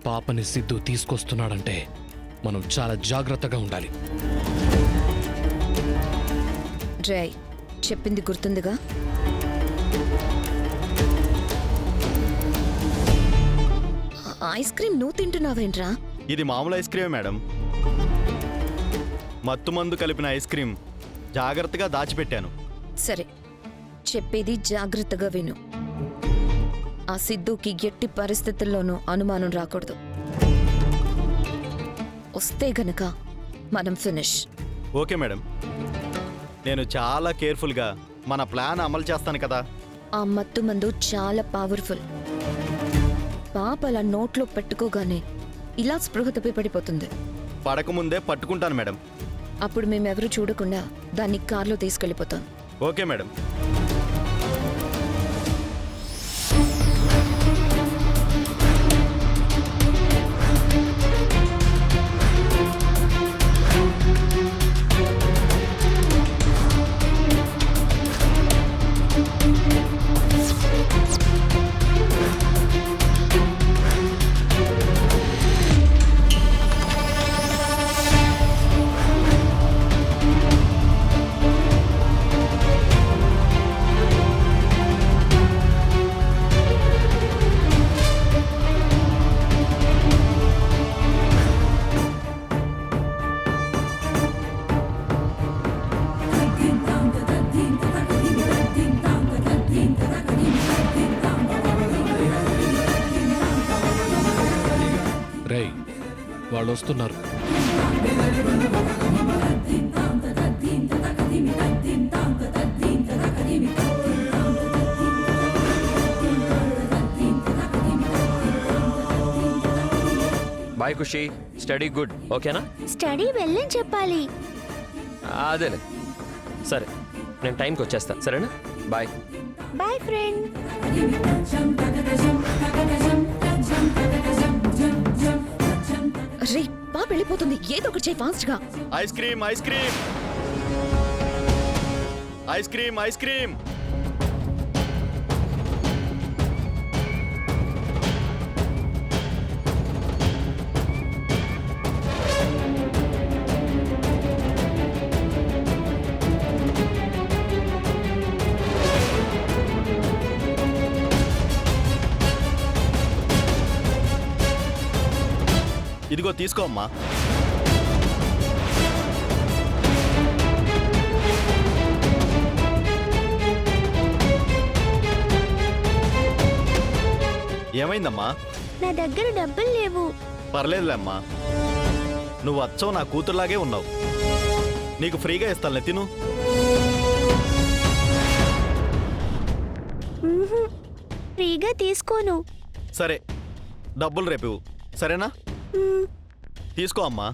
పాపని సిద్ధు తీసుకొస్తున్నాడంటే మనం చాలా జాగ్రత్తగా ఉండాలి. జై చెప్పింది గుర్తుందిగా? ఐస్ క్రీమ్ నువ్వు తింటున్నావేంట్రా? ఇది మామూలు ఐస్ క్రీమే మేడం. మత్తు మందు కలిపిన ఐస్ క్రీమ్ జాగ్రత్తగా దాచిపెట్టాను. సరే, చెప్పేది జాగ్రత్తగా విను. ఆ సిద్ధుకి ఎట్టి పరిస్థితుల్లోనూ అనుమానం రాకూడదు. వస్తే గనక మనం ఫినిష్. ఓకే మేడం, నేను చాలా కేర్ఫుల్గా మన ప్లాన్ అమలు చేస్తాను కదా. ఆ మత్తు మందు చాలా పవర్ఫుల్. పాప అలా నోట్లో పెట్టుకోగానే ఇలా స్పృహ తప్పి పడిపోతుంది. పడకముందే పట్టుకుంటాను మేడం. అప్పుడు మేమెవరూ చూడకుండా దాన్ని కార్లో తీసుకెళ్ళిపోతాం. Okay madam. రేయ్, వాళ్ళు వస్తున్నారు. బాయ్ ఖుషి, స్టడీ గుడ్, ఓకేనా? స్టడీ వెళ్ళని చెప్పాలి. అదేలే, సరే నేను టైంకి వచ్చేస్తా, సరేనా? Bye boy friend. రే, పాప వెళ్ళిపోతుంది. ఏదో ఒకటి చేయి ఫాస్ట్ గా. Ice cream ice cream ice cream ice cream. ఇదిగో తీసుకో అమ్మా. ఏమైందమ్మా? నా దగ్గర డబ్బులు లేవు. పర్లేదులే అమ్మా, నువ్వు అచ్చో నా కూతురులాగే ఉన్నావు. నీకు ఫ్రీగా ఇస్తానులే, తిను. ఫ్రీగా తీసుకోను. సరే, డబ్బులు రేపు సరేనా? తీసుకో అమ్మా.